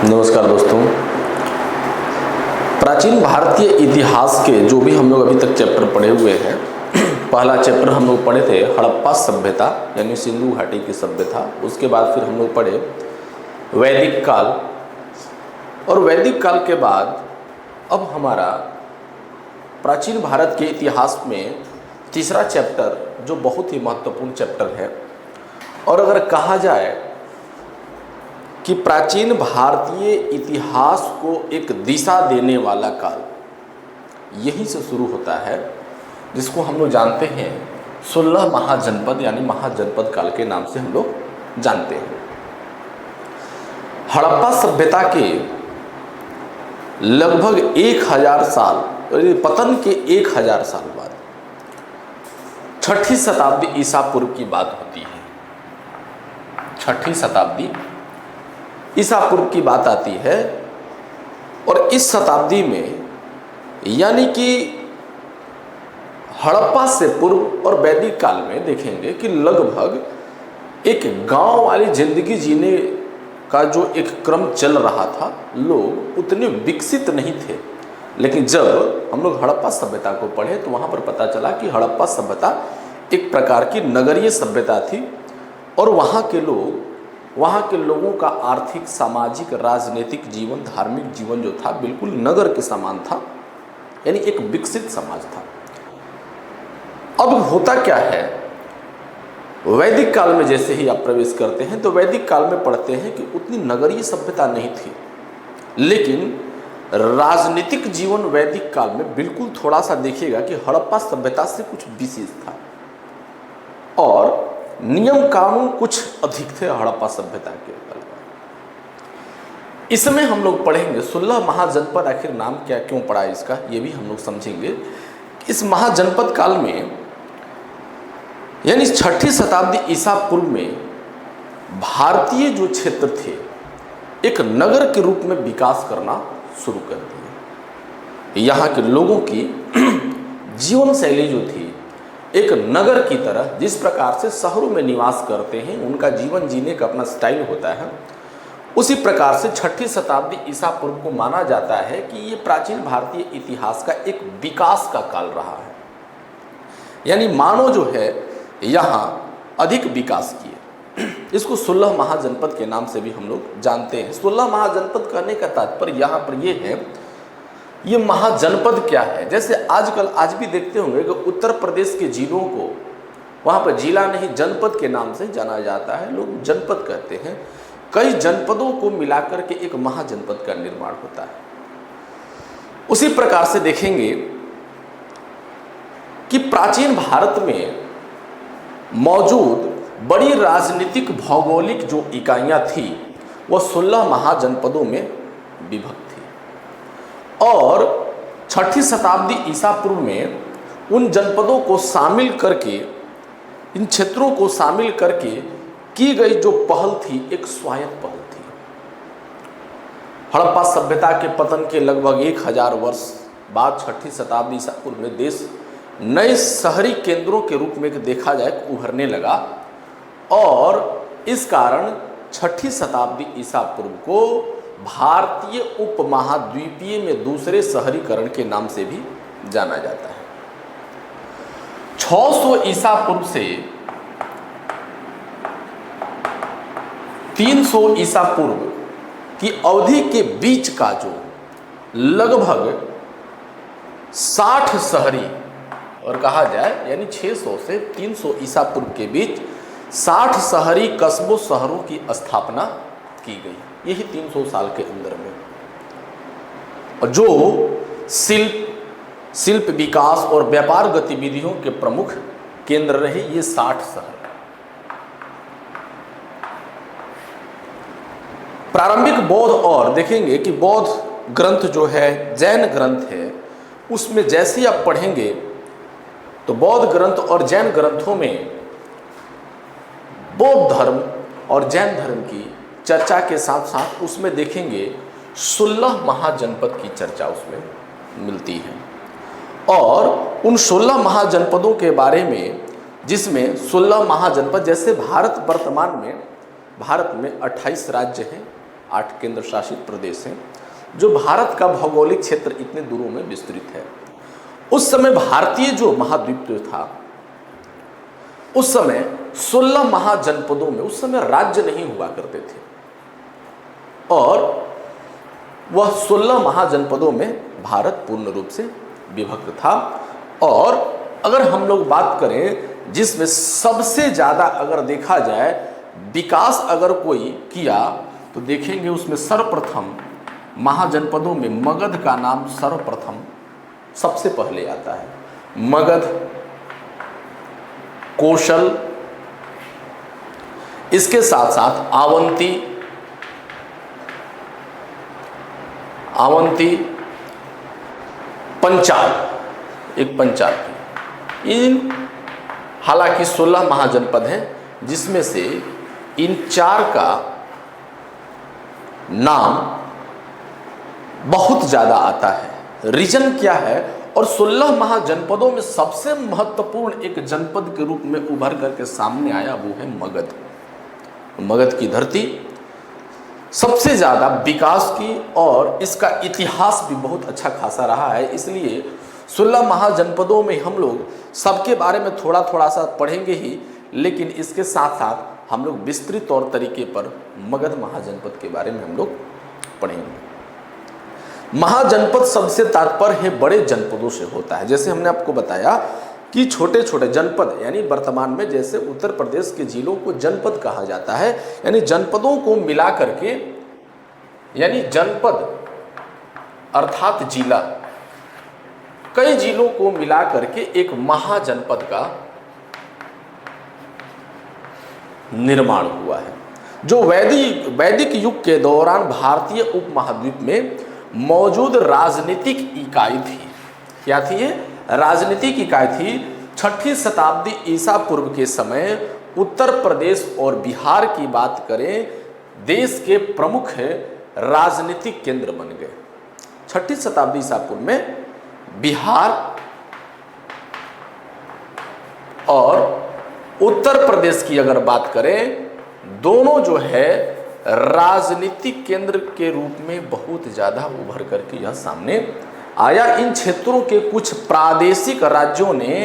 नमस्कार दोस्तों। प्राचीन भारतीय इतिहास के जो भी हम लोग अभी तक चैप्टर पढ़े हुए हैं, पहला चैप्टर हम लोग पढ़े थे हड़प्पा सभ्यता यानी सिंधु घाटी की सभ्यता। उसके बाद फिर हम लोग पढ़े वैदिक काल, और वैदिक काल के बाद अब हमारा प्राचीन भारत के इतिहास में तीसरा चैप्टर जो बहुत ही महत्वपूर्ण चैप्टर है। और अगर कहा जाए कि प्राचीन भारतीय इतिहास को एक दिशा देने वाला काल यहीं से शुरू होता है, जिसको हम लोग जानते हैं 16 महाजनपद यानी महाजनपद काल के नाम से हम लोग जानते हैं। हड़प्पा सभ्यता के लगभग 1000 साल, पतन के 1000 साल बाद 6ठी शताब्दी ईसा पूर्व की बात होती है। 6ठी शताब्दी ईसा पूर्व की बात आती है, और इस शताब्दी में यानी कि हड़प्पा से पूर्व और वैदिक काल में देखेंगे कि लगभग एक गांव वाली जिंदगी जीने का जो एक क्रम चल रहा था। लोग उतने विकसित नहीं थे, लेकिन जब हम लोग हड़प्पा सभ्यता को पढ़े तो वहाँ पर पता चला कि हड़प्पा सभ्यता एक प्रकार की नगरीय सभ्यता थी, और वहाँ के लोगों का आर्थिक, सामाजिक, राजनीतिक जीवन, धार्मिक जीवन जो था बिल्कुल नगर के समान था, यानी एक विकसित समाज था। अब होता क्या है, वैदिक काल में जैसे ही आप प्रवेश करते हैं तो वैदिक काल में पढ़ते हैं कि उतनी नगरीय सभ्यता नहीं थी, लेकिन राजनीतिक जीवन वैदिक काल में बिल्कुल थोड़ा सा देखिएगा कि हड़प्पा सभ्यता से कुछ विशेष था, और नियम कानून कुछ अधिक थे हड़प्पा सभ्यता के। इसमें हम लोग पढ़ेंगे 16 महाजनपद, आखिर नाम क्या क्यों पड़ा इसका, ये भी हम लोग समझेंगे। इस महाजनपद काल में यानी 6ठी शताब्दी ईसा पूर्व में भारतीय जो क्षेत्र थे एक नगर के रूप में विकास करना शुरू कर दिए। यहाँ के लोगों की जीवन शैली जो थी एक नगर की तरह, जिस प्रकार से शहरों में निवास करते हैं, उनका जीवन जीने का अपना स्टाइल होता है, उसी प्रकार से 6ठी शताब्दी ईसा पूर्व को माना जाता है कि ये प्राचीन भारतीय इतिहास का एक विकास का काल रहा है। यानी मानव जो है यहाँ अधिक विकास किए। इसको 16 महाजनपद के नाम से भी हम लोग जानते हैं। 16 महाजनपद कहने का तात्पर्य यहाँ पर ये है, ये महाजनपद क्या है। जैसे आजकल आज भी देखते होंगे कि उत्तर प्रदेश के जिलों को वहाँ पर जिला नहीं जनपद के नाम से जाना जाता है, लोग जनपद कहते हैं। कई जनपदों को मिलाकर के एक महाजनपद का निर्माण होता है। उसी प्रकार से देखेंगे कि प्राचीन भारत में मौजूद बड़ी राजनीतिक भौगोलिक जो इकाइयाँ थी वह 16 महाजनपदों में विभक्त थी, और 6ठी शताब्दी ईसा पूर्व में उन जनपदों को शामिल करके, इन क्षेत्रों को शामिल करके की गई जो पहल थी एक स्वायत्त पहल थी। हड़प्पा सभ्यता के पतन के लगभग 1000 वर्ष बाद 6ठी शताब्दी ईसा पूर्व में देश नए शहरी केंद्रों के रूप में देखा जाए उभरने लगा, और इस कारण 6ठी शताब्दी ईसा पूर्व को भारतीय उपमहाद्वीपीय में दूसरे शहरीकरण के नाम से भी जाना जाता है। 600 ईसा पूर्व से 300 ईसा पूर्व की अवधि के बीच का जो लगभग 60 शहरी, और कहा जाए यानी 600 से 300 ईसा पूर्व के बीच 60 शहरी कस्बों, शहरों की स्थापना की गई, यही 300 साल के अंदर में। और जो शिल्प विकास और व्यापार गतिविधियों के प्रमुख केंद्र रहे ये 60 शहर। प्रारंभिक बौद्ध, और देखेंगे कि बौद्ध ग्रंथ जो है, जैन ग्रंथ है, उसमें जैसे ही आप पढ़ेंगे तो बौद्ध ग्रंथ और जैन ग्रंथों में बौद्ध धर्म और जैन धर्म की चर्चा के साथ साथ उसमें देखेंगे 16 महाजनपद की चर्चा उसमें मिलती है। और उन 16 महाजनपदों के बारे में, जिसमें 16 महाजनपद, जैसे भारत वर्तमान में भारत में 28 राज्य हैं, 8 केंद्र शासित प्रदेश हैं, जो भारत का भौगोलिक क्षेत्र इतने दूरों में विस्तृत है। उस समय भारतीय जो महाद्वीप जो था, उस समय 16 महाजनपदों में, उस समय राज्य नहीं हुआ करते थे, और वह 16 महाजनपदों में भारत पूर्ण रूप से विभक्त था। और अगर हम लोग बात करें जिसमें सबसे ज़्यादा अगर देखा जाए विकास अगर कोई किया, तो देखेंगे उसमें सर्वप्रथम महाजनपदों में मगध का नाम सर्वप्रथम सबसे पहले आता है। मगध, कौशल, इसके साथ साथ अवंती, पंचाल, एक पंचाल की, इन हालांकि 16 महाजनपद हैं, जिसमें से इन 4 का नाम बहुत ज़्यादा आता है। रीजन क्या है, और 16 महाजनपदों में सबसे महत्वपूर्ण एक जनपद के रूप में उभर करके सामने आया, वो है मगध। मगध की धरती सबसे ज़्यादा विकास की, और इसका इतिहास भी बहुत अच्छा खासा रहा है। इसलिए 16 महाजनपदों में हम लोग सबके बारे में थोड़ा थोड़ा सा पढ़ेंगे ही, लेकिन इसके साथ साथ हम लोग विस्तृत तौर तरीके पर मगध महाजनपद के बारे में हम लोग पढ़ेंगे। महाजनपद सबसे तात्पर्य है बड़े जनपदों से होता है। जैसे हमने आपको बताया कि छोटे छोटे जनपद, यानी वर्तमान में जैसे उत्तर प्रदेश के जिलों को जनपद कहा जाता है, यानी जनपदों को मिला करके, यानी जनपद अर्थात जिला, कई जिलों को मिला करके एक महाजनपद का निर्माण हुआ है, जो वैदिक युग के दौरान भारतीय उपमहाद्वीप में मौजूद राजनीतिक इकाई थी। क्या थी ये? राजनीतिक इकाई थी। 6ठी शताब्दी ईसा पूर्व के समय उत्तर प्रदेश और बिहार की बात करें, देश के प्रमुख राजनीतिक केंद्र बन गए। 6ठी शताब्दी ईसा पूर्व में बिहार और उत्तर प्रदेश की अगर बात करें, दोनों जो है राजनीतिक केंद्र के रूप में बहुत ज़्यादा उभर करके यह सामने आया। इन क्षेत्रों के कुछ प्रादेशिक राज्यों ने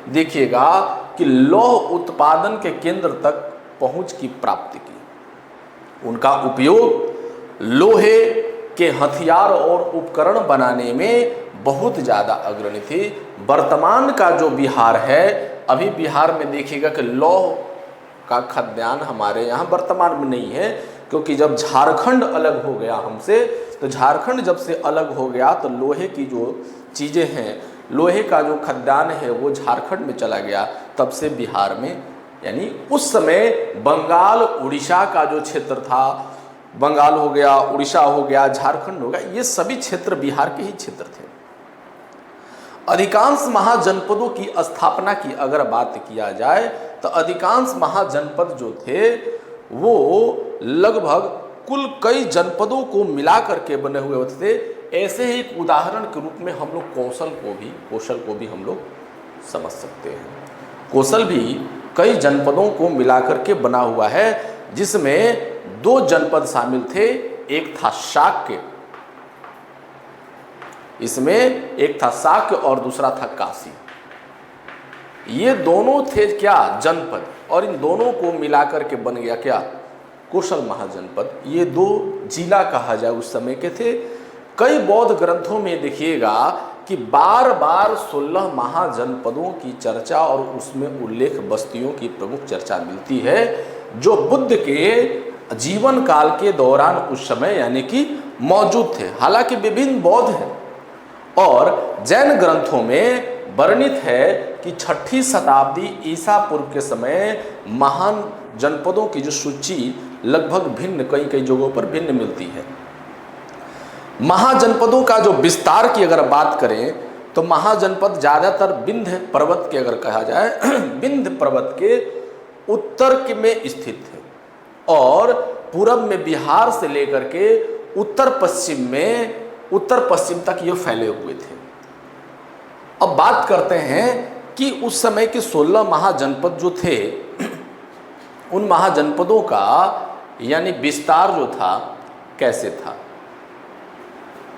देखिएगा कि लौह उत्पादन के केंद्र तक पहुंच की प्राप्ति की। उनका उपयोग लोहे के हथियार और उपकरण बनाने में बहुत ज़्यादा अग्रणी थी। वर्तमान का जो बिहार है, अभी बिहार में देखिएगा कि लौह का खाद्यान्न हमारे यहाँ वर्तमान में नहीं है, क्योंकि जब झारखंड अलग हो गया हमसे, तो झारखंड जब से अलग हो गया तो लोहे की जो चीज़ें हैं, लोहे का जो खाद्यान्न है वो झारखंड में चला गया। तब से बिहार में, यानी उस समय बंगाल उड़ीसा का जो क्षेत्र था, बंगाल हो गया, उड़ीसा हो गया, झारखंड हो गया, ये सभी क्षेत्र बिहार के ही क्षेत्र थे। अधिकांश महाजनपदों की स्थापना की अगर बात किया जाए, तो अधिकांश महाजनपद जो थे वो लगभग कुल कई जनपदों को मिला करके बने हुए होते थे। ऐसे ही एक उदाहरण के रूप में हम लोग कौशल को भी हम लोग समझ सकते हैं। कौशल भी कई जनपदों को मिला करके बना हुआ है, जिसमें 2 जनपद शामिल थे। एक था शाक्य, इसमें एक था शाक्य और दूसरा था काशी। ये दोनों थे क्या? जनपद। और इन दोनों को मिलाकर के बन गया क्या? कौशल महाजनपद। ये 2 जिला कहा जाए उस समय के थे। कई बौद्ध ग्रंथों में देखिएगा कि बार बार 16 महाजनपदों की चर्चा और उसमें उल्लेख बस्तियों की प्रमुख चर्चा मिलती है, जो बुद्ध के जीवन काल के दौरान उस समय यानी कि मौजूद थे। हालांकि विभिन्न बौद्ध हैं और जैन ग्रंथों में वर्णित है कि 6ठी शताब्दी ईसा पूर्व के समय महान जनपदों की जो सूची लगभग भिन्न, कई जगहों पर भिन्न मिलती है। महाजनपदों का जो विस्तार की अगर बात करें, तो महाजनपद ज़्यादातर विंध्य पर्वत के अगर कहा जाए, विंध्य पर्वत के उत्तर में स्थित है और पूरब में बिहार से लेकर के उत्तर पश्चिम तक ये फैले हुए थे। अब बात करते हैं कि उस समय के 16 महाजनपद जो थे, उन महाजनपदों का यानी विस्तार जो था कैसे था।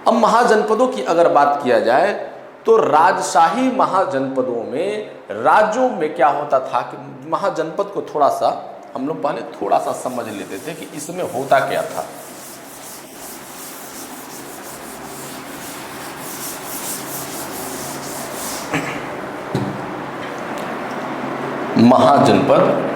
अब महाजनपदों की अगर बात किया जाए तो राजशाही महाजनपदों में, राज्यों में क्या होता था कि महाजनपद को थोड़ा सा हम लोग पहले थोड़ा सा समझ लेते थे कि इसमें होता क्या था। महाजनपद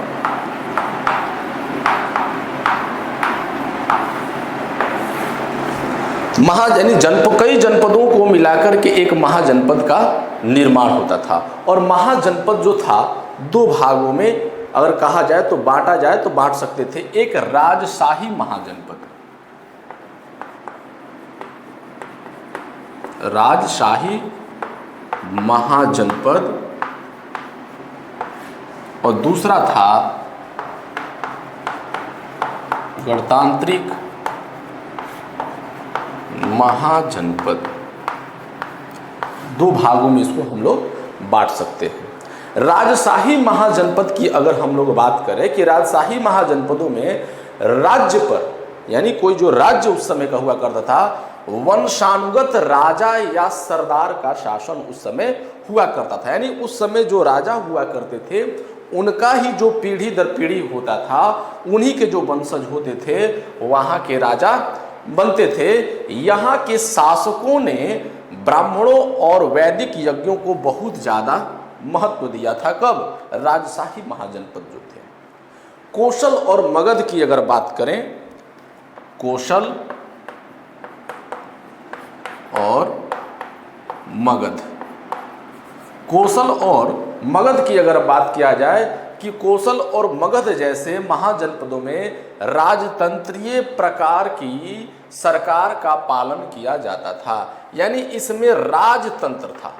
यानी कई जनपदों को मिलाकर के एक महाजनपद का निर्माण होता था। और महाजनपद जो था दो भागों में अगर कहा जाए तो बांटा जाए तो बांट सकते थे। एक राजशाही महाजनपद, राजशाही महाजनपद, और दूसरा था गणतांत्रिक महाजनपद। दो भागों में इसको हम लोग बांट सकते हैं। राजशाही महाजनपद की अगर हम लोग बात करें कि राजशाही महाजनपदों में राज्य पर, यानी कोई जो राज्य उस समय का हुआ करता था, वंशानुगत राजा या सरदार का शासन उस समय हुआ करता था। यानी उस समय जो राजा हुआ करते थे उनका ही जो पीढ़ी दर पीढ़ी होता था, उन्हीं के जो वंशज होते थे वहाँ के राजा बनते थे। यहाँ के शासकों ने ब्राह्मणों और वैदिक यज्ञों को बहुत ज़्यादा महत्व दिया था। कब? राजशाही महाजनपद जो थे। कोशल और मगध की अगर बात करें, कोशल और मगध, कोशल और मगध की अगर बात किया जाए कि कोशल और मगध जैसे महाजनपदों में राजतंत्रीय प्रकार की सरकार का पालन किया जाता था। यानी इसमें राजतंत्र था,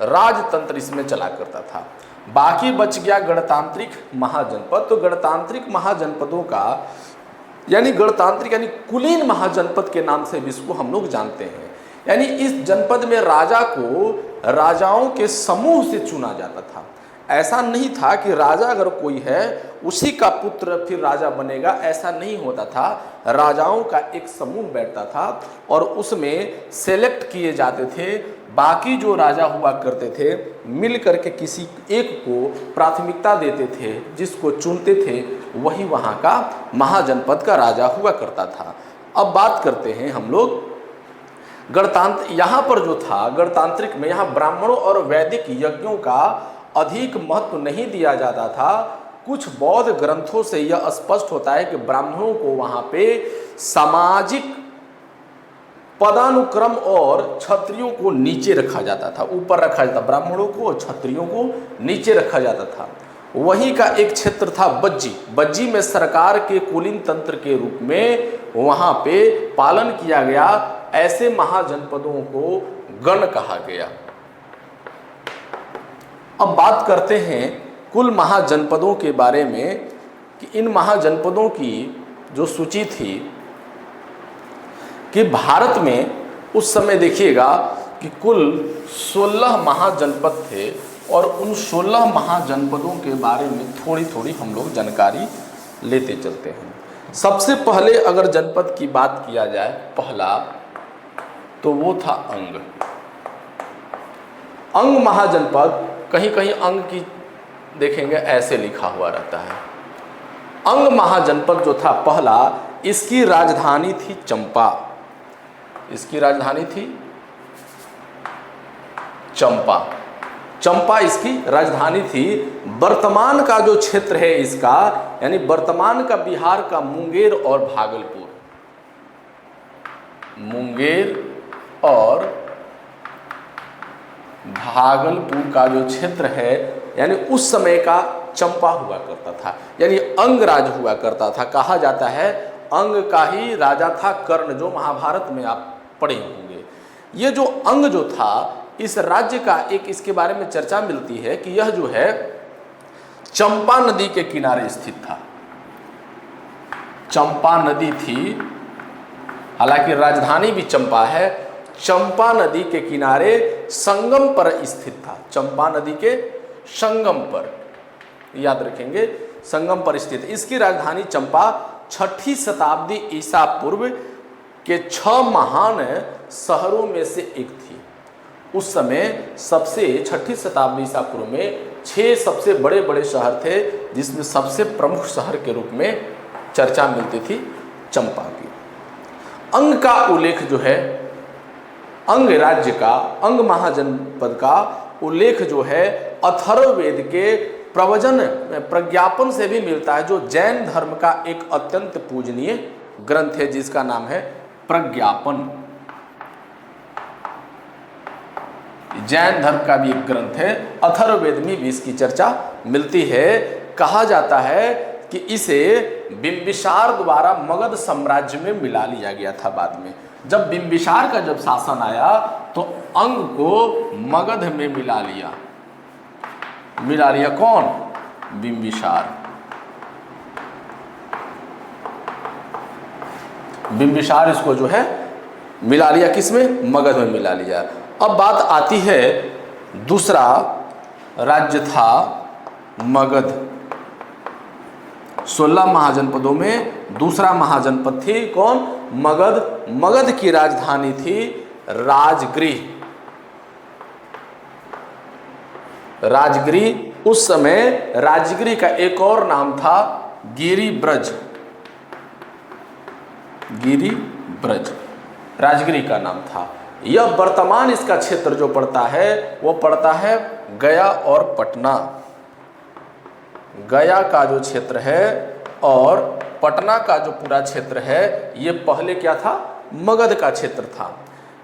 राजतंत्र इसमें चला करता था। बाकी बच गया गणतांत्रिक महाजनपद। तो गणतांत्रिक महाजनपदों का यानी गणतांत्रिक यानी कुलीन महाजनपद के नाम से भी इसको हम लोग जानते हैं। यानी इस जनपद में राजा को राजाओं के समूह से चुना जाता था। ऐसा नहीं था कि राजा अगर कोई है उसी का पुत्र फिर राजा बनेगा, ऐसा नहीं होता था। राजाओं का एक समूह बैठता था और उसमें सेलेक्ट किए जाते थे। बाकी जो राजा हुआ करते थे मिल करके किसी एक को प्राथमिकता देते थे, जिसको चुनते थे वही वहाँ का महाजनपद का राजा हुआ करता था। अब बात करते हैं हम लोग गणतंत्र। यहाँ पर जो था गणतांत्रिक में, यहाँ ब्राह्मणों और वैदिक यज्ञों का अधिक महत्व नहीं दिया जाता था। कुछ बौद्ध ग्रंथों से यह स्पष्ट होता है कि ब्राह्मणों को वहाँ पे सामाजिक पदानुक्रम और क्षत्रियों को नीचे रखा जाता था, ऊपर रखा जाता। ब्राह्मणों को और क्षत्रियों को नीचे रखा जाता था। वहीं का एक क्षेत्र था बज्जी। बज्जी में सरकार के कुलीन तंत्र के रूप में वहाँ पे पालन किया गया। ऐसे महाजनपदों को गण कहा गया। अब बात करते हैं कुल महाजनपदों के बारे में कि इन महाजनपदों की जो सूची थी कि भारत में उस समय देखिएगा कि कुल 16 महाजनपद थे और उन 16 महाजनपदों के बारे में थोड़ी थोड़ी हम लोग जानकारी लेते चलते हैं। सबसे पहले अगर जनपद की बात किया जाए पहला, तो वो था अंग। अंग महाजनपद, कहीं कहीं अंग की देखेंगे ऐसे लिखा हुआ रहता है। अंग महाजनपद जो था पहला, इसकी राजधानी थी चंपा। इसकी राजधानी थी चंपा। चंपा इसकी राजधानी थी। वर्तमान का जो क्षेत्र है इसका, यानी वर्तमान का बिहार का मुंगेर और भागलपुर, मुंगेर और भागलपुर का जो क्षेत्र है, यानी उस समय का चंपा हुआ करता था। यानी अंग राज हुआ करता था। कहा जाता है अंग का ही राजा था कर्ण, जो महाभारत में आप पढ़े होंगे। ये जो अंग जो था, इस राज्य का एक इसके बारे में चर्चा मिलती है कि यह जो है चंपा नदी के किनारे स्थित था। चंपा नदी थी, हालांकि राजधानी भी चंपा है। चंपा नदी के किनारे संगम पर स्थित था। चंपा नदी के संगम पर, याद रखेंगे, संगम पर स्थित। इसकी राजधानी चंपा छठी शताब्दी ईसा पूर्व के 6 महान शहरों में से एक थी। उस समय सबसे छठी शताब्दी ईसा पूर्व में 6 सबसे बड़े बड़े शहर थे, जिसमें सबसे प्रमुख शहर के रूप में चर्चा मिलती थी चंपा की। अंग का उल्लेख जो है, अंग राज्य का, अंग महाजनपद का उल्लेख जो है अथर्ववेद के प्रवचन प्रज्ञापन से भी मिलता है, जो जैन धर्म का एक अत्यंत पूजनीय ग्रंथ है, जिसका नाम है प्रज्ञापन। जैन धर्म का भी एक ग्रंथ है, अथर्ववेद में भी इसकी चर्चा मिलती है। कहा जाता है कि इसे बिंबिसार द्वारा मगध साम्राज्य में मिला लिया गया था। बाद में जब बिंबिसार का जब शासन आया तो अंग को मगध में मिला लिया। कौन? बिंबिसार। बिंबिसार इसको जो है मिला लिया, किसमें? मगध में मिला लिया। अब बात आती है, दूसरा राज्य था मगध। 16 महाजनपदों में दूसरा महाजनपद थी कौन? मगध। मगध की राजधानी थी राजगृह। राजगृह, उस समय राजगृह का एक और नाम था गिरिब्रज। गिरिब्रज राजगृह का नाम था। यह वर्तमान इसका क्षेत्र जो पड़ता है वो पड़ता है गया और पटना। गया का जो क्षेत्र है और पटना का जो पूरा क्षेत्र है, ये पहले क्या था? मगध का क्षेत्र था।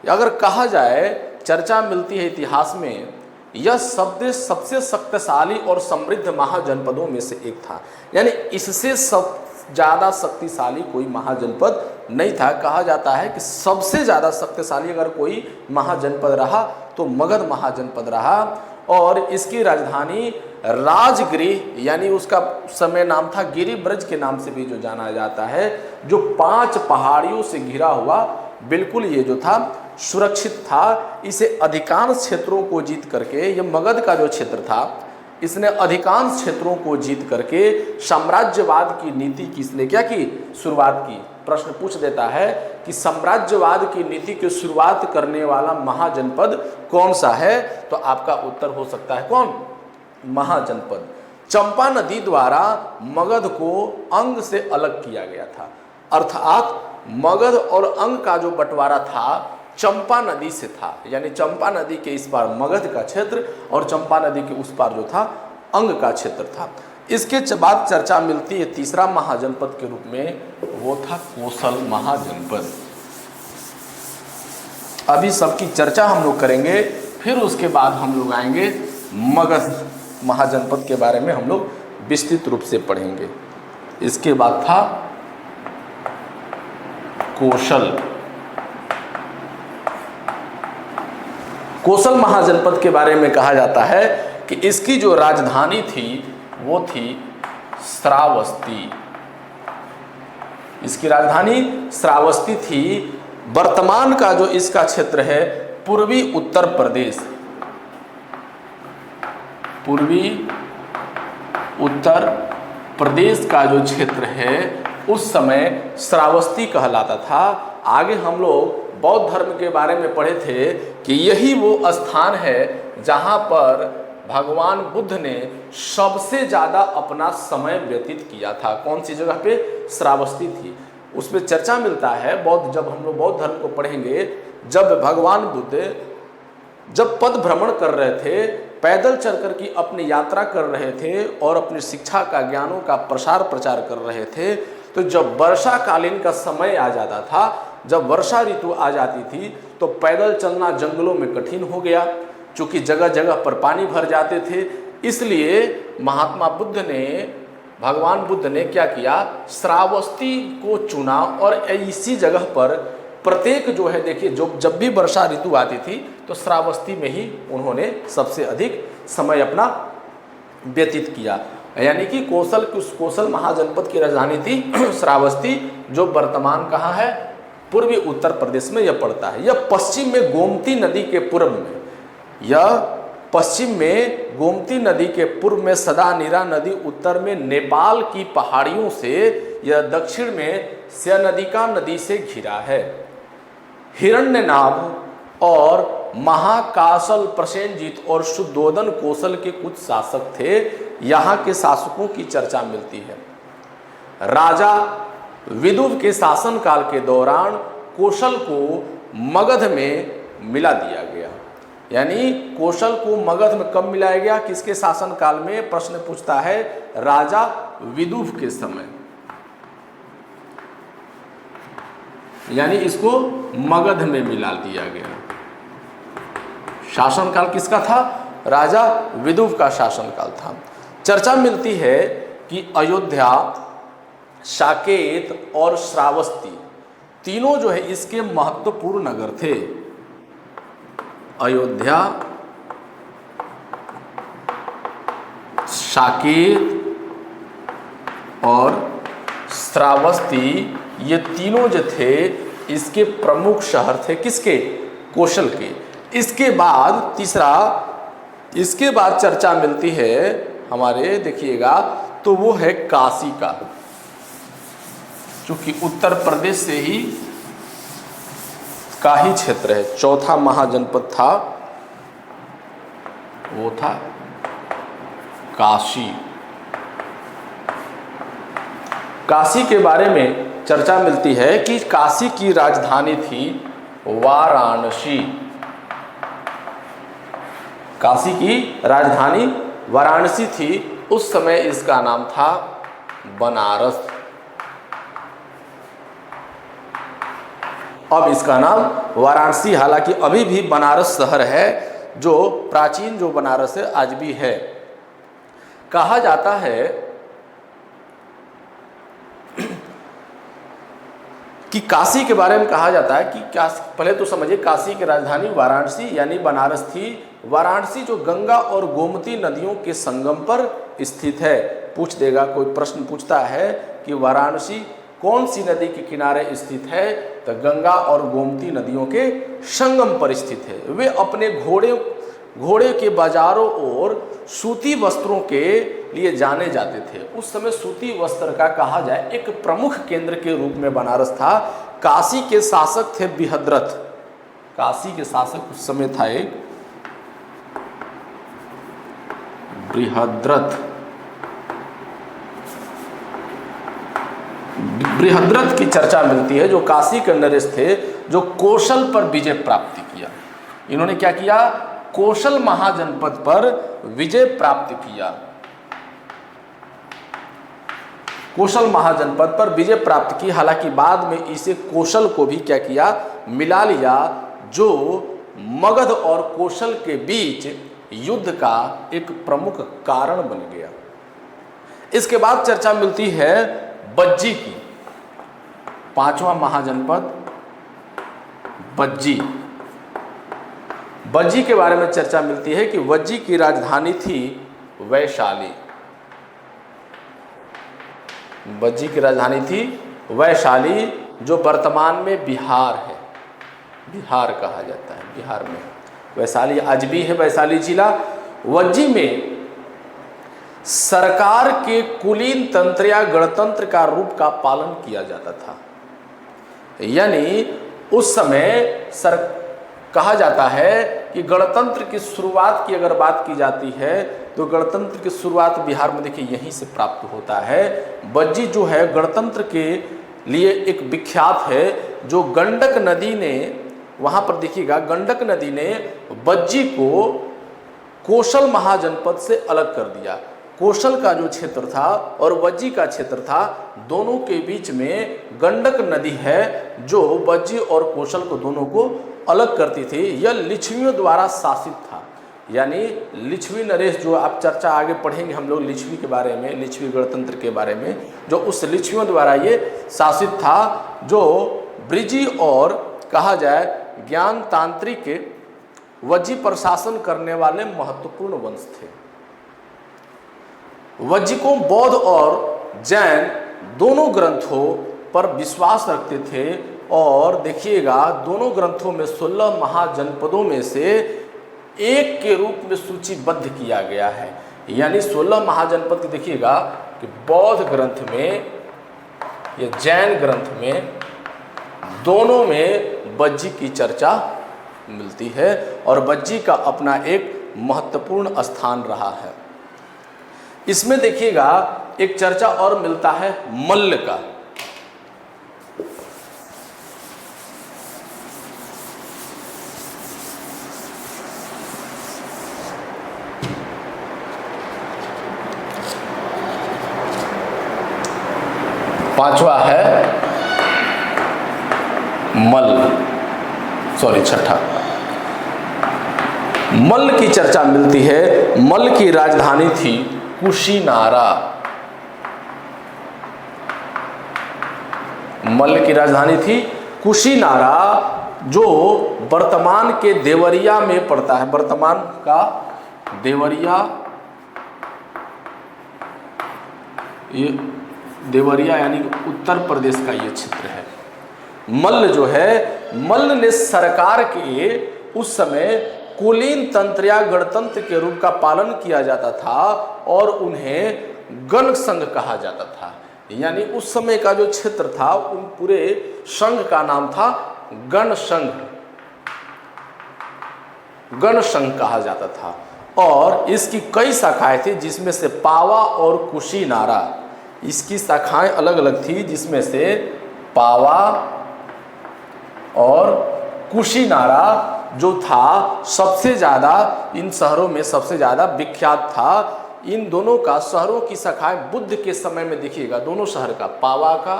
अगर कहा जाए, चर्चा मिलती है इतिहास में, यह शब्द सबसे शक्तिशाली और समृद्ध महाजनपदों में से एक था। यानी इससे सब ज़्यादा शक्तिशाली कोई महाजनपद नहीं था। कहा जाता है कि सबसे ज़्यादा शक्तिशाली अगर कोई महाजनपद रहा तो मगध महाजनपद रहा, और इसकी राजधानी राजगृह, यानी उसका समय नाम था गिरिब्रज के नाम से भी जो जाना जाता है, जो 5 पहाड़ियों से घिरा हुआ बिल्कुल ये जो था सुरक्षित था। इसे अधिकांश क्षेत्रों को जीत करके, ये मगध का जो क्षेत्र था, इसने अधिकांश क्षेत्रों को जीत करके साम्राज्यवाद की नीति की इसने क्या की? शुरुआत की। प्रश्न पूछ देता है कि साम्राज्यवाद की नीति की शुरुआत करने वाला महाजनपद कौन सा है? तो आपका उत्तर हो सकता है कौन? महाजनपद। चंपा नदी द्वारा मगध को अंग से अलग किया गया था। अर्थात मगध और अंग का जो बंटवारा था चंपा नदी से था। यानी चंपा नदी के इस पार मगध का क्षेत्र और चंपा नदी के उस पार जो था अंग का क्षेत्र था। इसके बाद चर्चा मिलती है तीसरा महाजनपद के रूप में, वो था कोसल महाजनपद। अभी सबकी चर्चा हम लोग करेंगे, फिर उसके बाद हम लोग आएंगे मगध महाजनपद के बारे में हम लोग विस्तृत रूप से पढ़ेंगे। इसके बाद था कोसल। कोसल महाजनपद के बारे में कहा जाता है कि इसकी जो राजधानी थी वो थी श्रावस्ती। इसकी राजधानी श्रावस्ती थी। वर्तमान का जो इसका क्षेत्र है पूर्वी उत्तर प्रदेश, पूर्वी उत्तर प्रदेश का जो क्षेत्र है उस समय श्रावस्ती कहलाता था। आगे हम लोग बौद्ध धर्म के बारे में पढ़े थे कि यही वो स्थान है जहाँ पर भगवान बुद्ध ने सबसे ज़्यादा अपना समय व्यतीत किया था। कौन सी जगह पे? श्रावस्ती थी। उसमें चर्चा मिलता है जब हम लोग बौद्ध धर्म को पढ़ेंगे, जब भगवान बुद्ध जब पद भ्रमण कर रहे थे, पैदल चलकर की अपनी यात्रा कर रहे थे और अपनी शिक्षा का, ज्ञानों का प्रसार प्रचार कर रहे थे, तो जब वर्षा कालीन का समय आ जाता था, जब वर्षा ऋतु आ जाती थी, तो पैदल चलना जंगलों में कठिन हो गया, क्योंकि जगह जगह पर पानी भर जाते थे। इसलिए महात्मा बुद्ध ने, भगवान बुद्ध ने क्या किया? श्रावस्ती को चुना और इसी जगह पर प्रत्येक जो है, देखिए, जब भी वर्षा ऋतु आती थी तो श्रावस्ती में ही उन्होंने सबसे अधिक समय अपना व्यतीत किया। यानी कि कोसल महाजनपद की राजधानी थी श्रावस्ती, जो वर्तमान कहाँ है? पूर्वी उत्तर प्रदेश में यह पड़ता है। यह पश्चिम में गोमती नदी के पूर्व में, यह पश्चिम में गोमती नदी के पूर्व में सदानीरा नदी, उत्तर में नेपाल की पहाड़ियों से यह दक्षिण में स्यनदिका नदी से घिरा है। हिरण्यनाभ और महाकासल प्रसेनजीत और शुद्धोदन कौशल के कुछ शासक थे। यहाँ के शासकों की चर्चा मिलती है। राजा विदुर के शासनकाल के दौरान कौशल को मगध में मिला दिया गया। यानी कौशल को मगध में कब मिलाया गया, किसके शासनकाल में, प्रश्न पूछता है राजा विदुर के समय। यानी इसको मगध में मिला दिया गया। शासनकाल किसका था, राजा विदुर का शासनकाल था। चर्चा मिलती है कि अयोध्या, साकेत और श्रावस्ती तीनों जो है इसके महत्वपूर्ण नगर थे। अयोध्या, साकेत और श्रावस्ती ये तीनों जो थे इसके प्रमुख शहर थे। किसके, कौशल के। इसके बाद तीसरा, इसके बाद चर्चा मिलती है हमारे, देखिएगा तो वो है काशी का, चूंकि उत्तर प्रदेश से ही का ही क्षेत्र है। चौथा महाजनपद था वो था काशी। काशी के बारे में चर्चा मिलती है कि काशी की राजधानी थी वाराणसी। काशी की राजधानी वाराणसी थी। उस समय इसका नाम था बनारस। अब इसका नाम वाराणसी, हालांकि अभी भी बनारस शहर है, जो प्राचीन जो बनारस है आज भी है। कहा जाता है कि काशी के बारे में कहा जाता है कि पहले तो समझिए काशी की राजधानी वाराणसी यानी बनारस थी। वाराणसी जो गंगा और गोमती नदियों के संगम पर स्थित है। पूछ देगा, कोई प्रश्न पूछता है कि वाराणसी कौन सी नदी के किनारे स्थित है, तो गंगा और गोमती नदियों के संगम पर स्थित है। वे अपने घोड़े के बाजारों और सूती वस्त्रों के लिए जाने जाते थे। उस समय सूती वस्त्र का कहा जाए एक प्रमुख केंद्र के रूप में बनारस था। काशी के शासक थे बृहद्रथ। काशी के शासक उस समय था एक बृहद्रथ। बृहद्रथ की चर्चा मिलती है, जो काशी के नरेश थे, जो कौशल पर विजय प्राप्त किया। इन्होंने क्या किया, कौशल महाजनपद पर विजय प्राप्त किया। कौशल महाजनपद पर विजय प्राप्त की। हालांकि बाद में इसे कौशल को भी क्या किया, मिला लिया, जो मगध और कौशल के बीच युद्ध का एक प्रमुख कारण बन गया। इसके बाद चर्चा मिलती है बज्जी की। पांचवा महाजनपद बज्जी। बज्जी के बारे में चर्चा मिलती है कि बज्जी की राजधानी थी वैशाली। बज्जी की राजधानी थी वैशाली, जो वर्तमान में बिहार है। बिहार कहा जाता है, बिहार में वैशाली आज भी है, वैशाली जिला। बज्जी में सरकार के कुलीन तंत्र या गणतंत्र का रूप का पालन किया जाता था। यानी उस समय कहा जाता है कि गणतंत्र की शुरुआत की अगर बात की जाती है तो गणतंत्र की शुरुआत बिहार में देखिए यहीं से प्राप्त होता है। बज्जी जो है गणतंत्र के लिए एक विख्यात है, जो गंडक नदी ने, वहाँ पर देखिएगा गंडक नदी ने बज्जी को कौशल महाजनपद से अलग कर दिया। कौशल का जो क्षेत्र था और बज्जी का क्षेत्र था, दोनों के बीच में गंडक नदी है, जो बज्जी और कौशल को दोनों को अलग करती थी। यह लिच्छवियों द्वारा शासित था। यानी लिच्छवी नरेश, जो आप चर्चा आगे पढ़ेंगे हम लोग लिच्छवी के बारे में, लिच्छवी गणतंत्र के बारे में, जो उस लिच्छवियों द्वारा ये शासित था, जो ब्रिजी और कहा जाए ज्ञान तांत्रिक वज्जी पर शासन करने वाले महत्वपूर्ण वंश थे। वज्जिकों बौद्ध और जैन दोनों ग्रंथों पर विश्वास रखते थे। और देखिएगा दोनों ग्रंथों में 16 महाजनपदों में से एक के रूप में सूचीबद्ध किया गया है। यानी 16 महाजनपद देखिएगा कि बौद्ध ग्रंथ में ये जैन ग्रंथ में दोनों में बज्जी की चर्चा मिलती है और बज्जी का अपना एक महत्वपूर्ण स्थान रहा है। इसमें देखिएगा एक चर्चा और मिलता है मल्ल का। पांचवा है छठा मल्ल की चर्चा मिलती है। मल्ल की राजधानी थी कुशीनारा। मल्ल की राजधानी थी कुशीनारा, जो वर्तमान के देवरिया में पड़ता है। वर्तमान का देवरिया, ये देवरिया यानी उत्तर प्रदेश का ये क्षेत्र है। मल्ल जो है, मल्ल ने सरकार के उस समय कुलीन तंत्र या गणतंत्र के रूप का पालन किया जाता था और उन्हें गण संघ कहा जाता था। यानी उस समय का जो क्षेत्र था उन पूरे संघ का नाम था गण संघ। गण संघ कहा जाता था और इसकी कई शाखाएं थी, जिसमें से पावा और कुशीनारा, इसकी शाखाएं अलग अलग थी, जिसमें से पावा और कुशीनारा जो था सबसे ज़्यादा इन शहरों में सबसे ज़्यादा विख्यात था। इन दोनों का शहरों की शाखाएं बुद्ध के समय में देखिएगा, दोनों शहर का, पावा का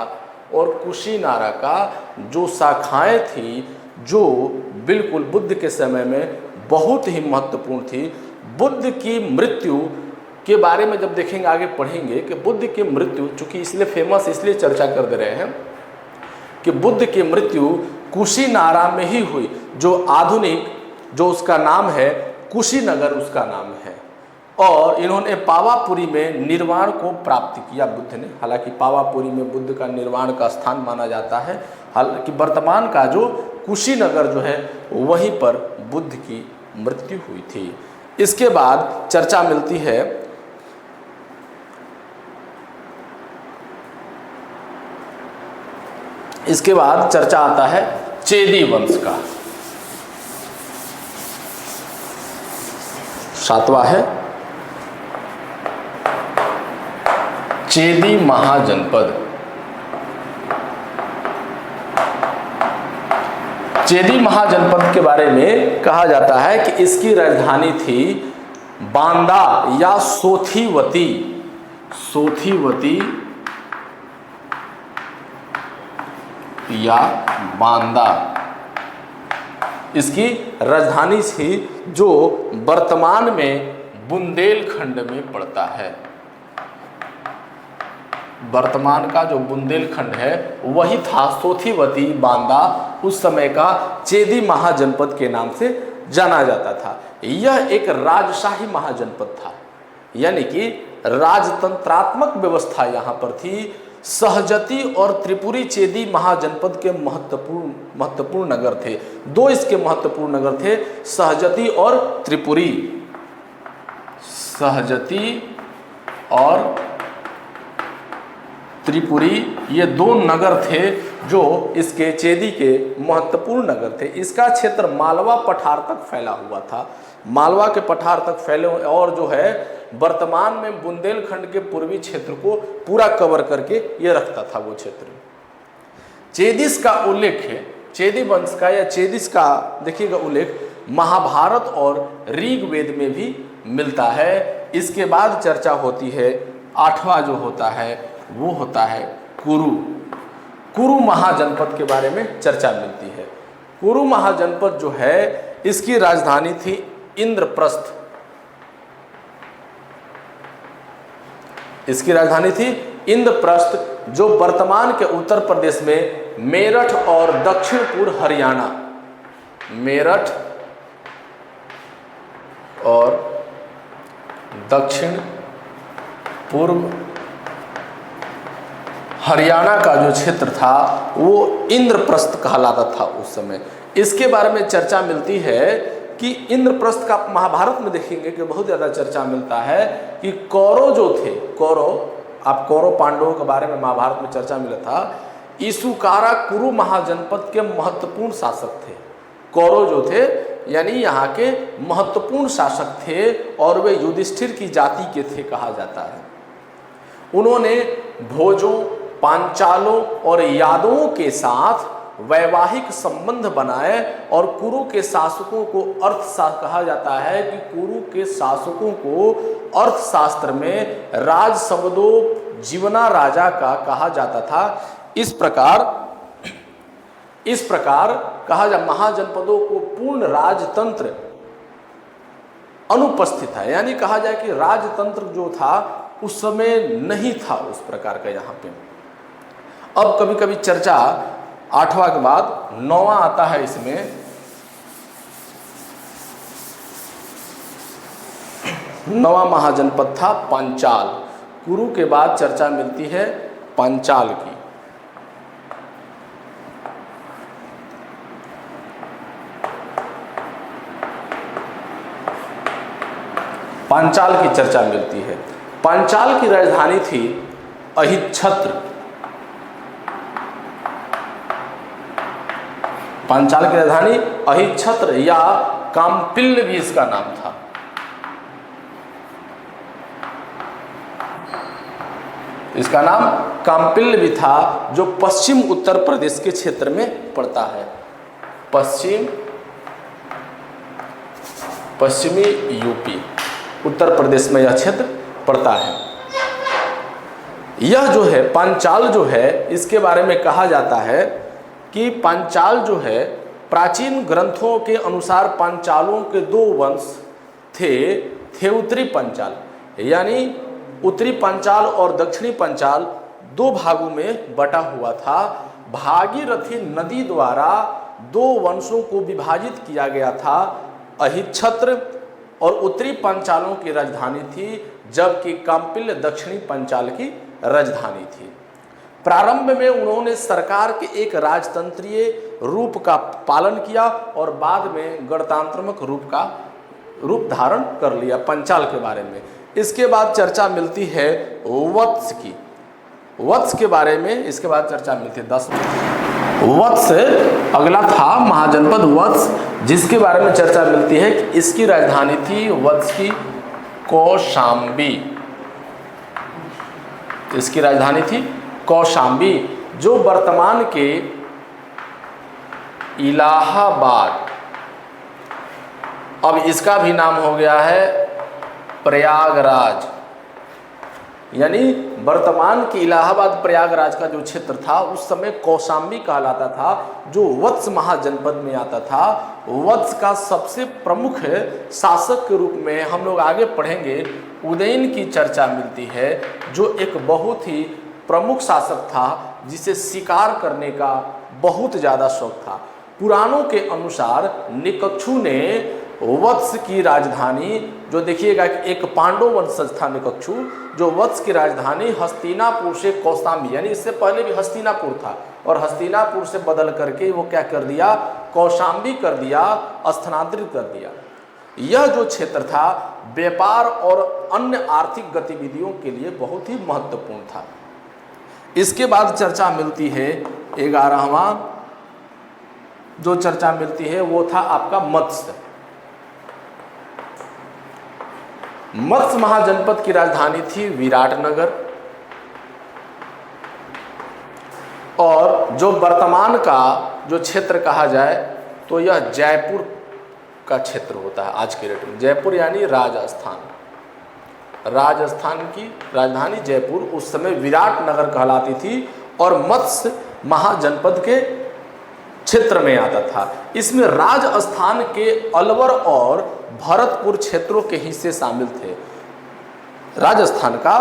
और कुशीनारा का जो शाखाएं थी, जो बिल्कुल बुद्ध के समय में बहुत ही महत्वपूर्ण थी। बुद्ध की मृत्यु के बारे में जब देखेंगे, आगे पढ़ेंगे कि बुद्ध की मृत्यु, चूँकि इसलिए फेमस इसलिए चर्चा कर दे रहे हैं कि बुद्ध की मृत्यु कुशीनारा में ही हुई, जो आधुनिक जो उसका नाम है कुशीनगर उसका नाम है। और इन्होंने पावापुरी में निर्वाण को प्राप्त किया बुद्ध ने। हालांकि पावापुरी में बुद्ध का निर्वाण का स्थान माना जाता है, हालांकि वर्तमान का जो कुशीनगर जो है वहीं पर बुद्ध की मृत्यु हुई थी। इसके बाद चर्चा मिलती है इसके बाद चर्चा आता है चेदी वंश का। सातवां है चेदी महाजनपद। चेदी महाजनपद के बारे में कहा जाता है कि इसकी राजधानी थी बांदा या सोथीवती। सोथीवती या बांदा इसकी राजधानी थी, जो वर्तमान में बुंदेलखंड में पड़ता है। वर्तमान का जो बुंदेलखंड है वही था सोथीवती बांदा, उस समय का चेदी महाजनपद के नाम से जाना जाता था। यह एक राजशाही महाजनपद था, यानी कि राजतंत्रात्मक व्यवस्था यहाँ पर थी। सहजती और त्रिपुरी चेदी महाजनपद के महत्वपूर्ण नगर थे। दो इसके महत्वपूर्ण नगर थे, सहजती और त्रिपुरी। सहजती और त्रिपुरी ये दो नगर थे जो इसके चेदी के महत्वपूर्ण नगर थे। इसका क्षेत्र मालवा पठार तक फैला हुआ था, मालवा के पठार तक फैले, और जो है वर्तमान में बुंदेलखंड के पूर्वी क्षेत्र को पूरा कवर करके ये रखता था वो क्षेत्र। चेदिस का उल्लेख है, चेदी वंश का या चेदिस का देखिएगा उल्लेख महाभारत और ऋग्वेद में भी मिलता है। इसके बाद चर्चा होती है, आठवां जो होता है वो होता है कुरु। कुरु महाजनपद के बारे में चर्चा मिलती है। कुरु महाजनपद जो है इसकी राजधानी थी इंद्रप्रस्थ। इसकी राजधानी थी इंद्रप्रस्थ, जो वर्तमान के उत्तर प्रदेश में मेरठ और दक्षिण पूर्व हरियाणा, मेरठ और दक्षिण पूर्व हरियाणा का जो क्षेत्र था वो इंद्रप्रस्थ कहलाता था उस समय। इसके बारे में चर्चा मिलती है कि इंद्रप्रस्थ का महाभारत में देखेंगे कि बहुत ज़्यादा चर्चा मिलता है कि कौरव जो थे, कौरव आप कौरव पांडवों के बारे में महाभारत में चर्चा मिला था। ईसुकारा कुरु महाजनपद के महत्वपूर्ण शासक थे। कौरव जो थे यानी यहाँ के महत्वपूर्ण शासक थे और वे युधिष्ठिर की जाति के थे कहा जाता है। उन्होंने भोजों, पांचालों और यादवों के साथ वैवाहिक संबंध बनाए और कुरु के शासकों को अर्थशास्त्र कहा जाता है कि कुरु के शासकों को अर्थशास्त्र में राज शब्दों जीवना राजा का कहा जाता था। इस प्रकार कहा जा महाजनपदों को पूर्ण राजतंत्र अनुपस्थित है, यानी कहा जाए कि राजतंत्र जो था उस समय नहीं था उस प्रकार का। यहाँ पे अब कभी कभी चर्चा 8वां के बाद 9वां आता है। इसमें 9वां महाजनपद था पांचाल। कुरु के बाद चर्चा मिलती है पांचाल की। पांचाल की चर्चा मिलती है। पांचाल की राजधानी थी अहिच्छत्र। पांचाल की राजधानी अहिच्छत्र या काम्पिल्य भी इसका नाम था। इसका नाम काम्पिल्य भी था, जो पश्चिम उत्तर प्रदेश के क्षेत्र में पड़ता है। पश्चिमी यूपी उत्तर प्रदेश में यह क्षेत्र पड़ता है। यह जो है पांचाल जो है, इसके बारे में कहा जाता है कि पांचाल जो है प्राचीन ग्रंथों के अनुसार पांचालों के 2 वंश थे उत्तरी पंचाल, यानी उत्तरी पंचाल और दक्षिणी पंचाल 2 भागों में बटा हुआ था। भागीरथी नदी द्वारा 2 वंशों को विभाजित किया गया था। अहिच्छत्र और उत्तरी पंचालों की राजधानी थी, जबकि काम्पिल्य दक्षिणी पंचाल की राजधानी थी। प्रारंभ में उन्होंने सरकार के एक राजतंत्रीय रूप का पालन किया और बाद में गणतंत्रात्मक रूप धारण कर लिया पंचाल के बारे में। इसके बाद चर्चा मिलती है वत्स की। वत्स के बारे में इसके बाद चर्चा मिलती है 10। वत्स अगला था महाजनपद वत्स, जिसके बारे में चर्चा मिलती है कि इसकी राजधानी थी वत्स की कौशांबी। इसकी राजधानी थी कौशांबी, जो वर्तमान के इलाहाबाद, अब इसका भी नाम हो गया है प्रयागराज, यानी वर्तमान के इलाहाबाद प्रयागराज का जो क्षेत्र था उस समय कौशांबी कहलाता था, जो वत्स महाजनपद में आता था। वत्स का सबसे प्रमुख शासक के रूप में हम लोग आगे पढ़ेंगे उदयन की चर्चा मिलती है, जो एक बहुत ही प्रमुख शासक था जिसे शिकार करने का बहुत ज़्यादा शौक था। पुराणों के अनुसार निकक्षु ने वत्स की राजधानी, जो देखिएगा कि एक पांडव वंशज था निकक्षु, जो वत्स की राजधानी हस्तिनापुर से कौशांबी, यानी इससे पहले भी हस्तिनापुर था और हस्तिनापुर से बदल करके वो क्या कर दिया, कौशांबी कर दिया, स्थानांतरित कर दिया। यह जो क्षेत्र था व्यापार और अन्य आर्थिक गतिविधियों के लिए बहुत ही महत्वपूर्ण था। इसके बाद चर्चा मिलती है 11वां, जो चर्चा मिलती है वो था आपका मत्स्य। मत्स्य महाजनपद की राजधानी थी विराटनगर, और जो वर्तमान का जो क्षेत्र कहा जाए तो यह जयपुर का क्षेत्र होता है आज के डेट में। जयपुर यानी राजस्थान, राजस्थान की राजधानी जयपुर उस समय विराटनगर कहलाती थी और मत्स्य महाजनपद के क्षेत्र में आता था। इसमें राजस्थान के अलवर और भरतपुर क्षेत्रों के हिस्से शामिल थे। राजस्थान का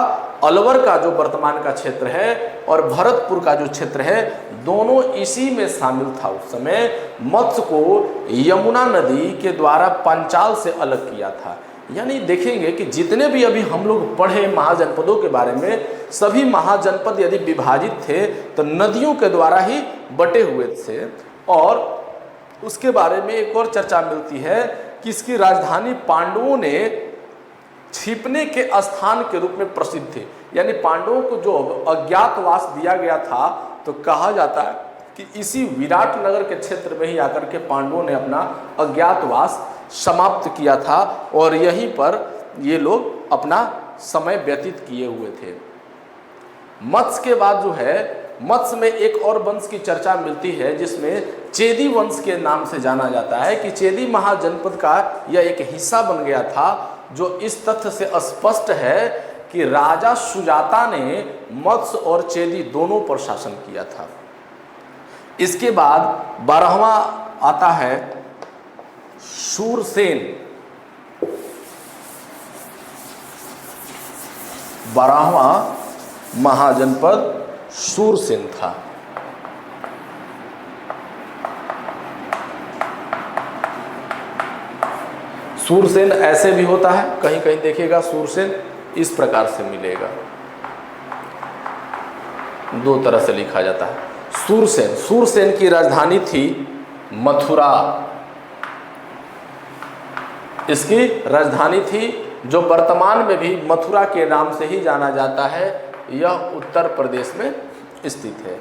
अलवर का जो वर्तमान का क्षेत्र है और भरतपुर का जो क्षेत्र है, दोनों इसी में शामिल था। उस समय मत्स्य को यमुना नदी के द्वारा पंचाल से अलग किया था। यानी देखेंगे कि जितने भी अभी हम लोग पढ़े महाजनपदों के बारे में, सभी महाजनपद यदि विभाजित थे तो नदियों के द्वारा ही बटे हुए थे। और उसके बारे में एक और चर्चा मिलती है कि इसकी राजधानी पांडवों ने छिपने के स्थान के रूप में प्रसिद्ध थे। यानी पांडवों को जो अज्ञातवास दिया गया था, तो कहा जाता है कि इसी विराट नगर के क्षेत्र में ही आकर के पांडवों ने अपना अज्ञातवास समाप्त किया था और यहीं पर ये लोग अपना समय व्यतीत किए हुए थे। मत्स्य के बाद जो है, मत्स्य में एक और वंश की चर्चा मिलती है जिसमें चेदी वंश के नाम से जाना जाता है कि चेदी महाजनपद का यह एक हिस्सा बन गया था, जो इस तथ्य से स्पष्ट है कि राजा सुजाता ने मत्स्य और चेदी दोनों पर शासन किया था। इसके बाद 12वां आता है शूरसेन। 12वां महाजनपद शूरसेन था। शूरसेन ऐसे भी होता है, कहीं कहीं देखिएगा शूरसेन इस प्रकार से मिलेगा, दो तरह से लिखा जाता है। शूरसेन, शूरसेन की राजधानी थी मथुरा। इसकी राजधानी थी जो वर्तमान में भी मथुरा के नाम से ही जाना जाता है, यह उत्तर प्रदेश में स्थित है।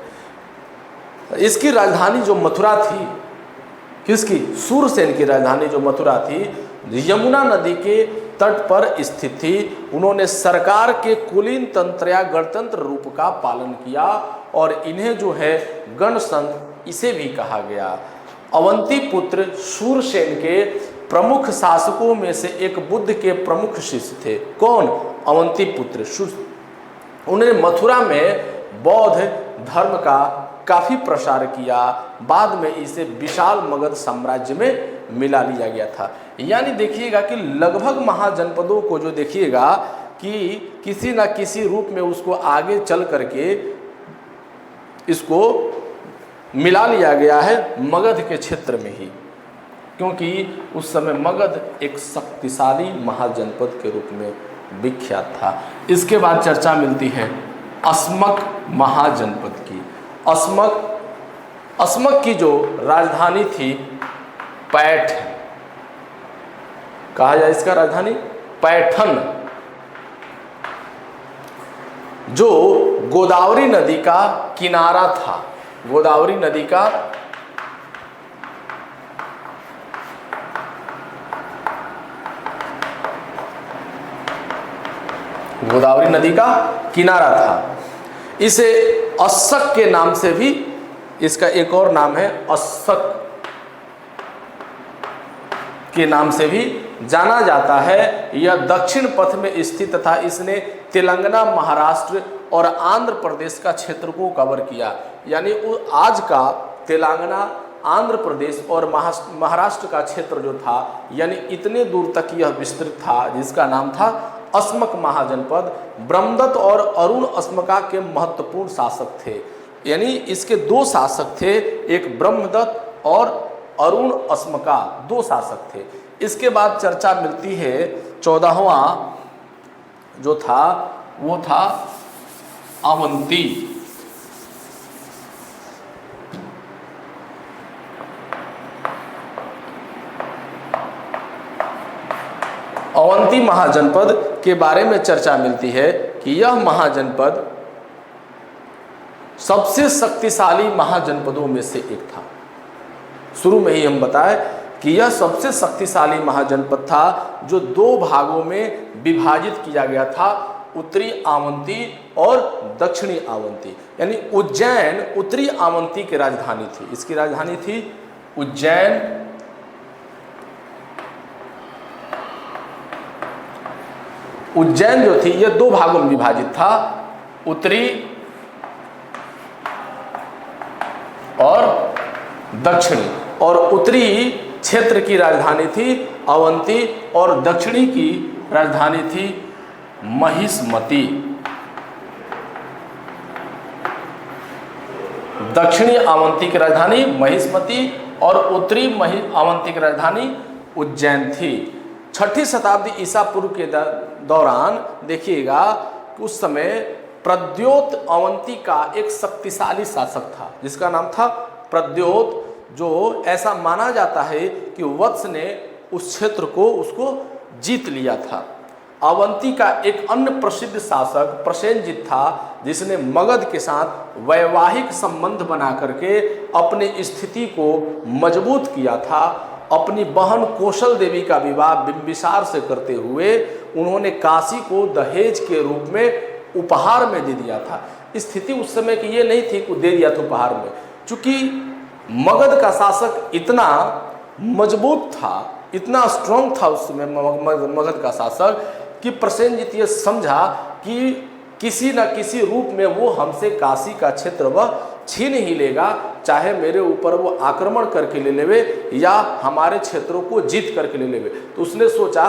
इसकी राजधानी जो मथुरा थी, किसकी? शूरसेन की राजधानी जो मथुरा थी, यमुना नदी के तट पर स्थित थी। उन्होंने सरकार के कुलीन तंत्र या गणतंत्र रूप का पालन किया और इन्हें जो है गणतंत्र इसे भी कहा गया। अवंती पुत्र शूरसेन के प्रमुख शासकों में से एक बुद्ध के प्रमुख शिष्य थे। कौन? अवंती पुत्र शूर। उन्होंने मथुरा में बौद्ध धर्म का काफ़ी प्रसार किया। बाद में इसे विशाल मगध साम्राज्य में मिला लिया गया था। यानी देखिएगा कि लगभग महाजनपदों को जो देखिएगा कि किसी न किसी रूप में उसको आगे चल करके इसको मिला लिया गया है मगध के क्षेत्र में ही, क्योंकि उस समय मगध एक शक्तिशाली महाजनपद के रूप में विख्यात था। इसके बाद चर्चा मिलती है अस्मक महाजनपद की। अस्मक की जो राजधानी थी पैठ, कहा जाए इसका राजधानी पैठन, जो गोदावरी नदी का किनारा था। गोदावरी नदी का किनारा था। इसे अस्सक के नाम से भी, इसका एक और नाम है अस्सक के नाम से भी जाना जाता है। यह दक्षिण पथ में स्थित था। इसने तेलंगाना, महाराष्ट्र और आंध्र प्रदेश का क्षेत्र को कवर किया। यानी आज का तेलंगाना, आंध्र प्रदेश और महाराष्ट्र का क्षेत्र जो था, यानी इतने दूर तक यह विस्तृत था, जिसका नाम था अस्मक महाजनपद। ब्रह्मदत्त और अरुण अस्मका के महत्वपूर्ण शासक थे। यानी इसके दो शासक थे, एक ब्रह्मदत्त और अरुण अस्मका, दो शासक थे। इसके बाद चर्चा मिलती है 14वां जो था वो था अवंती। अवंती महाजनपद के बारे में चर्चा मिलती है कि यह महाजनपद सबसे शक्तिशाली महाजनपदों में से एक था। शुरू में ही हम बताएं कि यह सबसे शक्तिशाली महाजनपद था, जो दो भागों में विभाजित किया गया था, उत्तरी आवंती और दक्षिणी आवंती। यानी उज्जैन उत्तरी आवंती की राजधानी थी। इसकी राजधानी थी उज्जैन। उज्जैन जो थी यह दो भागों में विभाजित था, उत्तरी और दक्षिणी। और उत्तरी क्षेत्र की राजधानी थी अवंती और दक्षिणी की राजधानी थी महिष्मती। दक्षिणी अवंती की राजधानी महिष्मती और उत्तरी अवंती की राजधानी उज्जैन थी। 6ठी शताब्दी ईसा पूर्व के दौरान देखिएगा उस समय प्रद्योत अवंती का एक शक्तिशाली शासक था, जिसका नाम था प्रद्योत, जो ऐसा माना जाता है कि वत्स ने उस क्षेत्र को उसको जीत लिया था। अवंती का एक अन्य प्रसिद्ध शासक प्रसेनजीत था, जिसने मगध के साथ वैवाहिक संबंध बना करके अपनी स्थिति को मजबूत किया था। अपनी बहन कौशल देवी का विवाह बिंबिसार से करते हुए उन्होंने काशी को दहेज के रूप में उपहार में दे दिया था। स्थिति उस समय की ये नहीं थी कि दे दिया था उपहार में, चूंकि मगध का शासक इतना मजबूत था, इतना स्ट्रांग था उस समय मगध का शासक, कि प्रसेनजीत ये समझा कि किसी न किसी रूप में वो हमसे काशी का क्षेत्र वह छीन ही लेगा, चाहे मेरे ऊपर वो आक्रमण करके ले लेवे या हमारे क्षेत्रों को जीत करके ले लेवे। तो उसने सोचा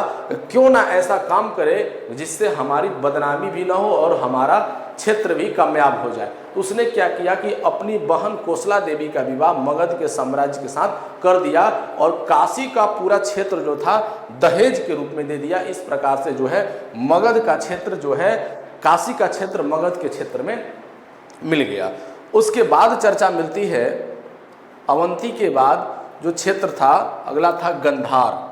क्यों ना ऐसा काम करे जिससे हमारी बदनामी भी ना हो और हमारा क्षेत्र भी कामयाब हो जाए। तो उसने क्या किया कि अपनी बहन कौशला देवी का विवाह मगध के साम्राज्य के साथ कर दिया और काशी का पूरा क्षेत्र जो था दहेज के रूप में दे दिया। इस प्रकार से जो है मगध का क्षेत्र जो है, काशी का क्षेत्र मगध के क्षेत्र में मिल गया। उसके बाद चर्चा मिलती है, अवंती के बाद जो क्षेत्र था अगला था गंधार।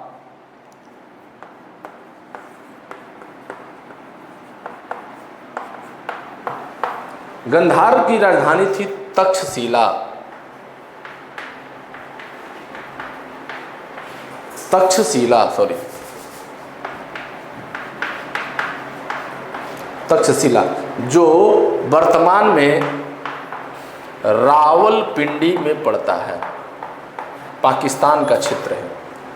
गंधार की राजधानी थी तक्षशिला। तक्षशिला जो वर्तमान में रावलपिंडी में पड़ता है, पाकिस्तान का क्षेत्र है।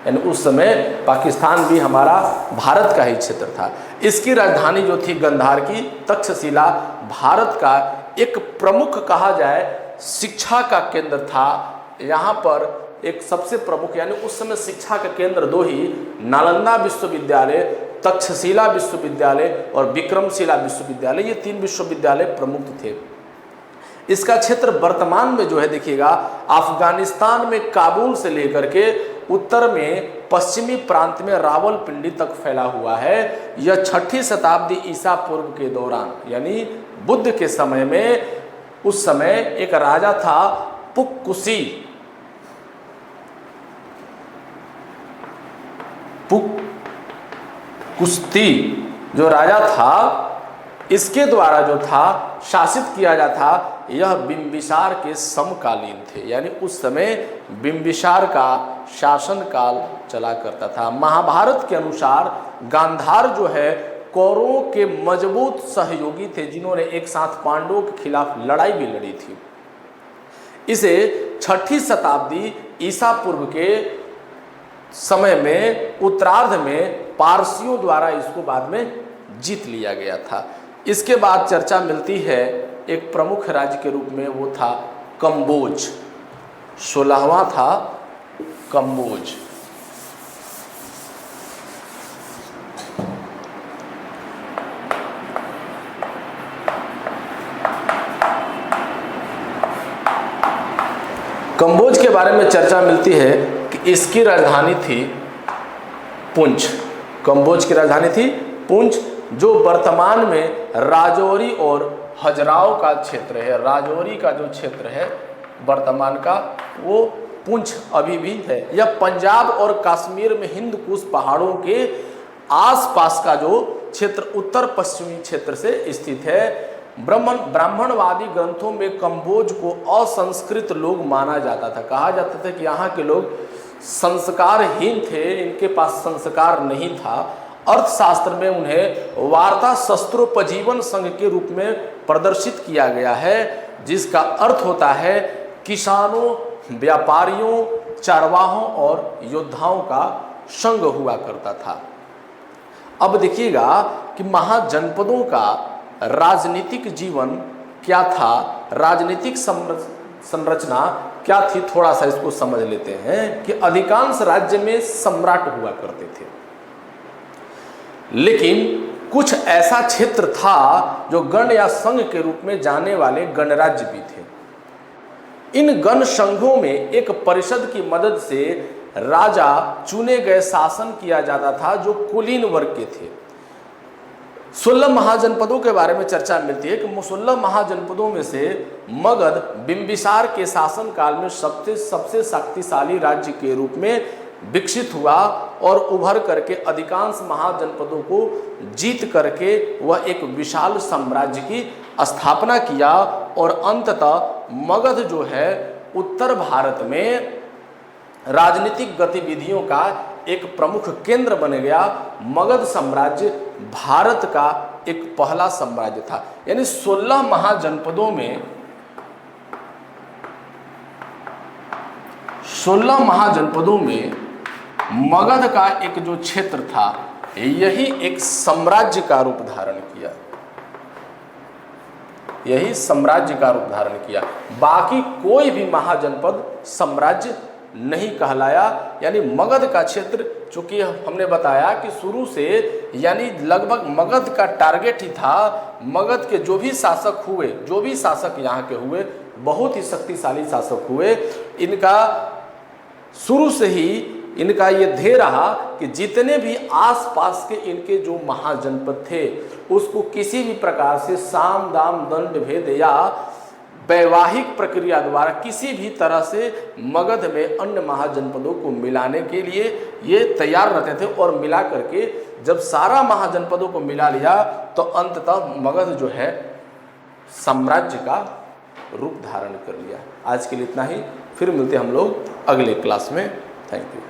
यानी उस समय पाकिस्तान भी हमारा भारत का ही क्षेत्र था। इसकी राजधानी जो थी गंधार की तक्षशिला भारत का एक प्रमुख कहा जाए शिक्षा का केंद्र था। यहाँ पर एक सबसे प्रमुख, यानी उस समय शिक्षा का केंद्र दो ही, नालंदा विश्वविद्यालय, तक्षशिला विश्वविद्यालय और विक्रमशिला विश्वविद्यालय, ये तीन विश्वविद्यालय प्रमुख थे। इसका क्षेत्र वर्तमान में जो है देखिएगा अफगानिस्तान में काबुल से लेकर के उत्तर में पश्चिमी प्रांत में रावलपिंडी तक फैला हुआ है। यह 6ठी शताब्दी ईसा पूर्व के दौरान, यानी बुद्ध के समय में, उस समय एक राजा था पुक्कुसी, पुक्कुस्ती जो राजा था, इसके द्वारा जो था शासित किया जाता। यह बिंबिसार के समकालीन थे, यानी उस समय बिंबिसार का शासन काल चला करता था। महाभारत के अनुसार गांधार जो है कौरवों के मजबूत सहयोगी थे, जिन्होंने एक साथ पांडवों के खिलाफ लड़ाई भी लड़ी थी। इसे 6ठी शताब्दी ईसा पूर्व के समय में उत्तरार्ध में पारसियों द्वारा इसको बाद में जीत लिया गया था। इसके बाद चर्चा मिलती है एक प्रमुख राज्य के रूप में, वो था कंबोज। 16वां था कंबोज। कंबोज के बारे में चर्चा मिलती है कि इसकी राजधानी थी पुंछ। कंबोज की राजधानी थी पुंछ, जो वर्तमान में राजौरी और खजुराहो का क्षेत्र है। राजौरी का जो क्षेत्र है वर्तमान का, वो पुंछ अभी भी है। यह पंजाब और कश्मीर में हिंद कुश पहाड़ों के आसपास का जो क्षेत्र उत्तर पश्चिमी क्षेत्र से स्थित है। ब्राह्मणवादी ग्रंथों में कंबोज को असंस्कृत लोग माना जाता था। कहा जाता था कि यहाँ के लोग संस्कारहीन थे, इनके पास संस्कार नहीं था। अर्थशास्त्र में उन्हें वार्ता शस्त्रोपजीवन संघ के रूप में प्रदर्शित किया गया है, जिसका अर्थ होता है किसानों, व्यापारियों, चारवाहों और योद्धाओं का संघ हुआ करता था। अब देखिएगा कि महाजनपदों का राजनीतिक जीवन क्या था, राजनीतिक संरचना क्या थी, थोड़ा सा इसको समझ लेते हैं। कि अधिकांश राज्य में सम्राट हुआ करते थे, लेकिन कुछ ऐसा क्षेत्र था जो गण या संघ के रूप में जाने वाले गणराज्य भी थे। इन गण संघों में एक परिषद की मदद से राजा चुने गए शासन किया जाता था, जो कुलीन वर्ग के थे। 16 महाजनपदों के बारे में चर्चा मिलती है कि 16 महाजनपदों में से मगध बिंबिसार के शासन काल में सबसे शक्तिशाली राज्य के रूप में विकसित हुआ और उभर करके अधिकांश महाजनपदों को जीत करके वह एक विशाल साम्राज्य की स्थापना किया और अंततः मगध जो है उत्तर भारत में राजनीतिक गतिविधियों का एक प्रमुख केंद्र बन गया। मगध साम्राज्य भारत का एक पहला साम्राज्य था। यानी 16 महाजनपदों में 16 महाजनपदों में मगध का एक जो क्षेत्र था यही एक साम्राज्य का रूप धारण किया, यही साम्राज्य का रूप धारण किया। बाकी कोई भी महाजनपद साम्राज्य नहीं कहलाया। यानी मगध का क्षेत्र, चूंकि हमने बताया कि शुरू से यानी लगभग मगध का टारगेट ही था, मगध के जो भी शासक हुए, जो भी शासक यहाँ के हुए, बहुत ही शक्तिशाली शासक हुए। इनका शुरू से ही इनका ये ध्येय रहा कि जितने भी आसपास के इनके जो महाजनपद थे उसको किसी भी प्रकार से साम दाम दंड भेद या वैवाहिक प्रक्रिया द्वारा किसी भी तरह से मगध में अन्य महाजनपदों को मिलाने के लिए ये तैयार रहते थे। और मिला करके जब सारा महाजनपदों को मिला लिया तो अंततः मगध जो है साम्राज्य का रूप धारण कर लिया। आज के लिए इतना ही, फिर मिलते हैं हम लोग अगले क्लास में। Thank you.